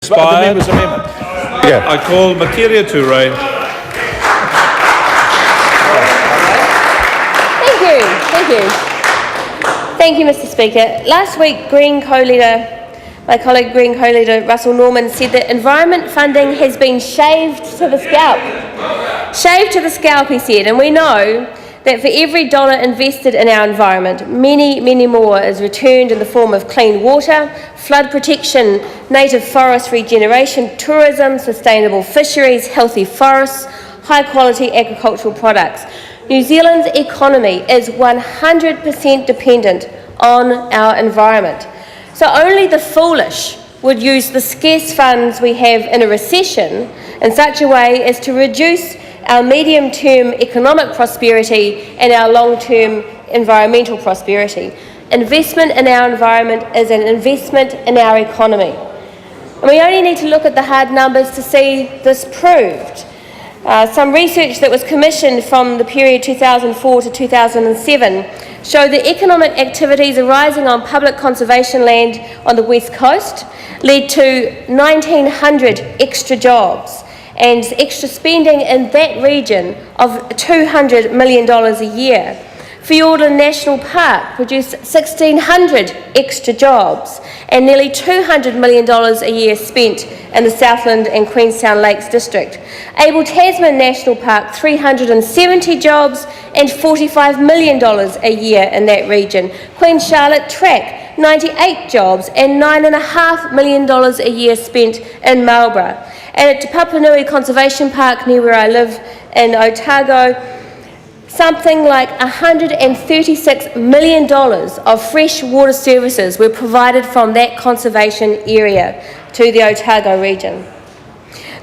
The member's amendment. Yeah. I call Metiria Turei. Thank you, Mr. Speaker. Last week, my colleague Green co-leader Russell Norman said that environment funding has been shaved to the scalp. Shaved to the scalp, he said, and we know that for every dollar invested in our environment, many, many more is returned in the form of clean water, flood protection, native forest regeneration, tourism, sustainable fisheries, healthy forests, high-quality agricultural products. New Zealand's economy is 100% dependent on our environment. So only the foolish would use the scarce funds we have in a recession in such a way as to reduce our medium-term economic prosperity and our long-term environmental prosperity. Investment in our environment is an investment in our economy. And we only need to look at the hard numbers to see this proved. Some research that was commissioned from the period 2004 to 2007 showed that economic activities arising on public conservation land on the West Coast led to 1,900 extra jobs and extra spending in that region of $200 million a year. Fiordland National Park produced 1,600 extra jobs and nearly $200 million a year spent in the Southland and Queenstown Lakes District. Abel Tasman National Park, 370 jobs and $45 million a year in that region. Queen Charlotte Track, 98 jobs and $9.5 million a year spent in Marlborough. And at Te Papanui Conservation Park, near where I live in Otago, something like $136 million of fresh water services were provided from that conservation area to the Otago region.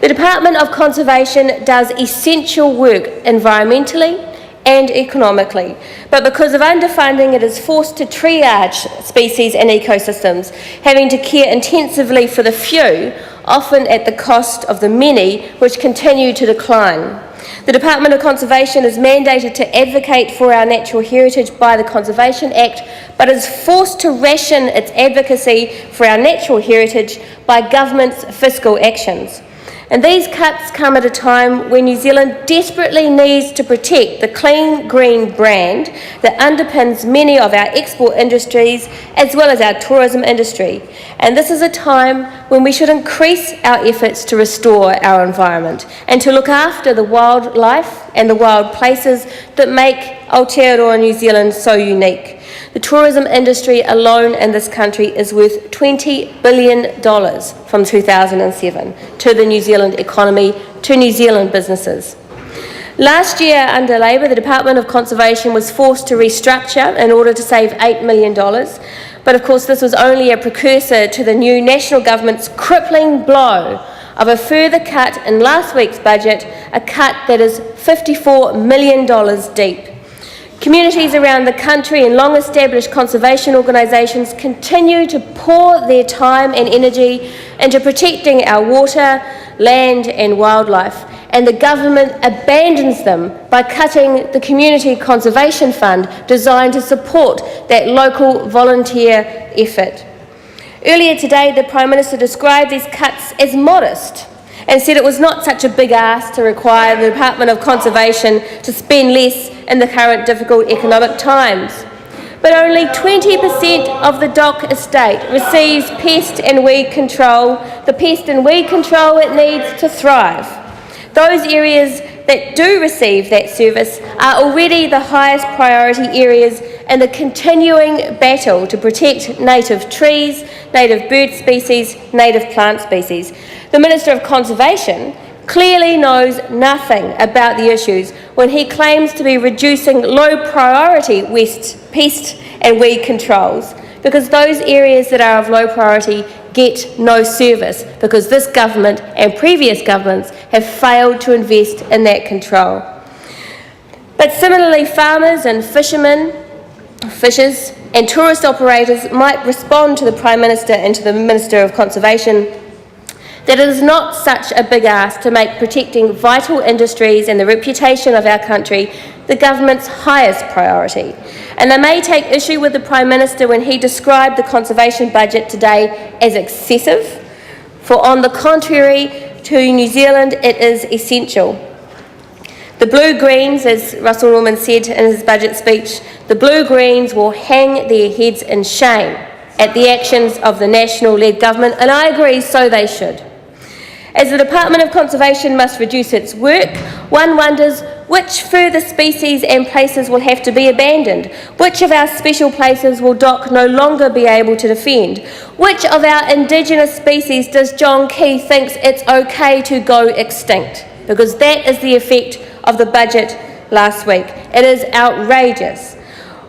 The Department of Conservation does essential work environmentally and economically, but because of underfunding it is forced to triage species and ecosystems, having to care intensively for the few, often at the cost of the many, which continue to decline. The Department of Conservation is mandated to advocate for our natural heritage by the Conservation Act, but is forced to ration its advocacy for our natural heritage by government's fiscal actions. And these cuts come at a time when New Zealand desperately needs to protect the clean green brand that underpins many of our export industries as well as our tourism industry. And this is a time when we should increase our efforts to restore our environment and to look after the wildlife and the wild places that make Aotearoa New Zealand so unique. The tourism industry alone in this country is worth $20 billion from 2007 to the New Zealand economy, to New Zealand businesses. Last year, under Labour, the Department of Conservation was forced to restructure in order to save $8 million. But of course, this was only a precursor to the new national government's crippling blow of a further cut in last week's budget, a cut that is $54 million deep. Communities around the country and long-established conservation organisations continue to pour their time and energy into protecting our water, land and wildlife, and the government abandons them by cutting the Community Conservation Fund designed to support that local volunteer effort. Earlier today, the Prime Minister described these cuts as modest and said it was not such a big ask to require the Department of Conservation to spend less in the current difficult economic times. But only 20% of the DOC estate receives pest and weed control, the pest and weed control it needs to thrive. Those areas that do receive that service are already the highest priority areas in the continuing battle to protect native trees, native bird species, native plant species. The Minister of Conservation clearly knows nothing about the issues when he claims to be reducing low priority pest and weed controls, because those areas that are of low priority get no service because this government and previous governments have failed to invest in that control. But similarly, farmers and fishers and tourist operators might respond to the Prime Minister and to the Minister of Conservation that it is not such a big ask to make protecting vital industries and the reputation of our country the government's highest priority. And they may take issue with the Prime Minister when he described the conservation budget today as excessive for on the contrary to New Zealand, it is essential. The Blue-Greens, as Russell Norman said in his budget speech, the Blue-Greens will hang their heads in shame at the actions of the National-led government, and I agree, so they should. As the Department of Conservation must reduce its work, one wonders which further species and places will have to be abandoned, which of our special places will DOC no longer be able to defend, which of our Indigenous species does John Key think it's okay to go extinct, because that is the effect of the budget last week. It is outrageous.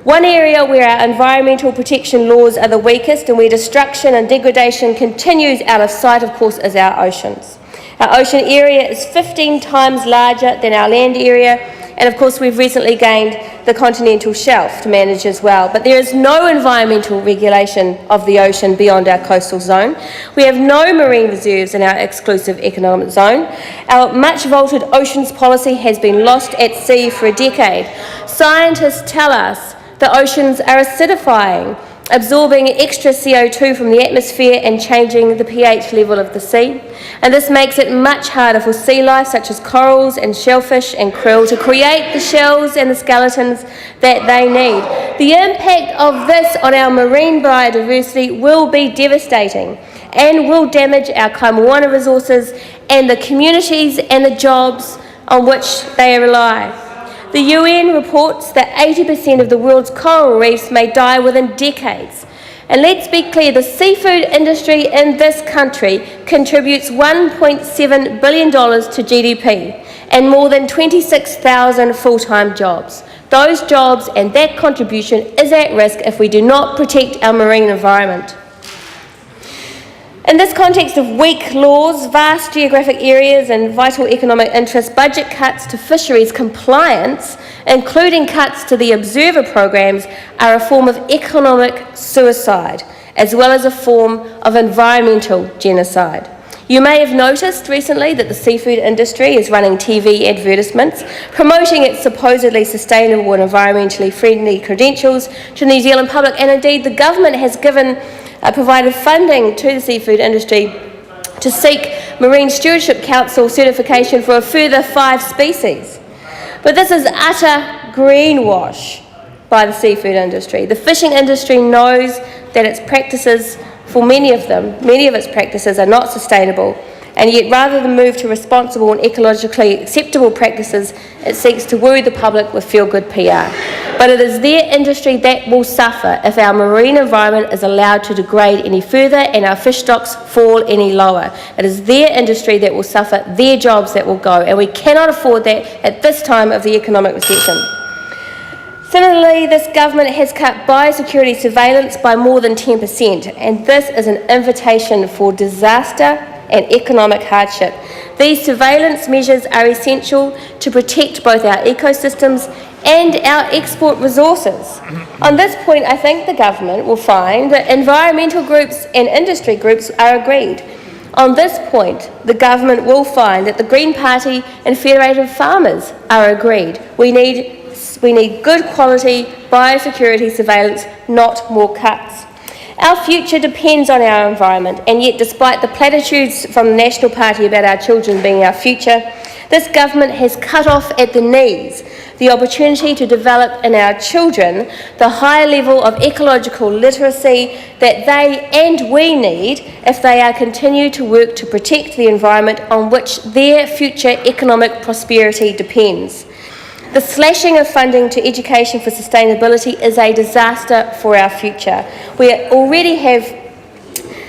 One area where our environmental protection laws are the weakest and where destruction and degradation continues out of sight, of course, is our oceans. Our ocean area is 15 times larger than our land area, and of course we've recently gained the continental shelf to manage as well. But there is no environmental regulation of the ocean beyond our coastal zone. We have no marine reserves in our exclusive economic zone. Our much vaulted oceans policy has been lost at sea for a decade. Scientists tell us the oceans are acidifying, absorbing extra CO2 from the atmosphere and changing the pH level of the sea. And this makes it much harder for sea life, such as corals and shellfish and krill, to create the shells and the skeletons that they need. The impact of this on our marine biodiversity will be devastating and will damage our kaimoana resources and the communities and the jobs on which they rely. The UN reports that 80% of the world's coral reefs may die within decades. And let's be clear, the seafood industry in this country contributes $1.7 billion to GDP and more than 26,000 full-time jobs. Those jobs and that contribution is at risk if we do not protect our marine environment. In this context of weak laws, vast geographic areas and vital economic interests, budget cuts to fisheries compliance, including cuts to the observer programs, are a form of economic suicide, as well as a form of environmental genocide. You may have noticed recently that the seafood industry is running TV advertisements promoting its supposedly sustainable and environmentally friendly credentials to the New Zealand public, and indeed the government has provided funding to the seafood industry to seek Marine Stewardship Council certification for a further 5 species. But this is utter greenwash by the seafood industry. The fishing industry knows that its practices, for many of its practices are not sustainable, and yet rather than move to responsible and ecologically acceptable practices, it seeks to woo the public with feel-good PR. But it is their industry that will suffer if our marine environment is allowed to degrade any further and our fish stocks fall any lower. It is their industry that will suffer, their jobs that will go, and we cannot afford that at this time of the economic recession. Similarly, this government has cut biosecurity surveillance by more than 10%, and this is an invitation for disaster and economic hardship. These surveillance measures are essential to protect both our ecosystems and our export resources. On this point, I think the government will find that environmental groups and industry groups are agreed. On this point, the government will find that the Green Party and Federated Farmers are agreed. We need good quality biosecurity surveillance, not more cuts. Our future depends on our environment, and yet despite the platitudes from the National Party about our children being our future, this government has cut off at the knees the opportunity to develop in our children the high level of ecological literacy that they and we need if they are continue to work to protect the environment on which their future economic prosperity depends. The slashing of funding to education for sustainability is a disaster for our future. We already have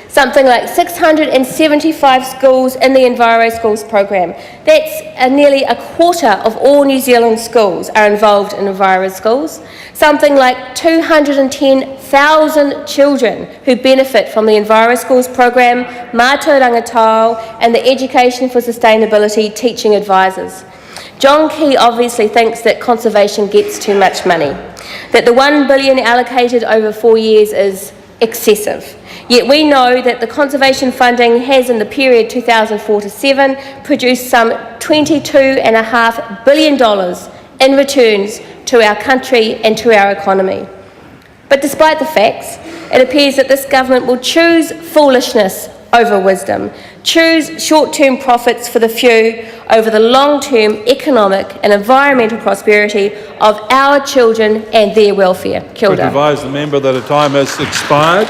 something like 675 schools in the Enviro Schools program. That's nearly a quarter of all New Zealand schools are involved in Enviro Schools. Something like 210,000 children who benefit from the Enviro Schools program, Mātou Rangatao, and the Education for Sustainability teaching advisors. John Key obviously thinks that conservation gets too much money, that the $1 billion allocated over 4 years is excessive. Yet we know that the conservation funding has, in the period 2004 to 7, produced some $22.5 billion in returns to our country and to our economy. But despite the facts, it appears that this government will choose foolishness over wisdom. choose short-term profits for the few over the long-term economic and environmental prosperity of our children and their welfare. Kia ora. I advise the member that her time has expired.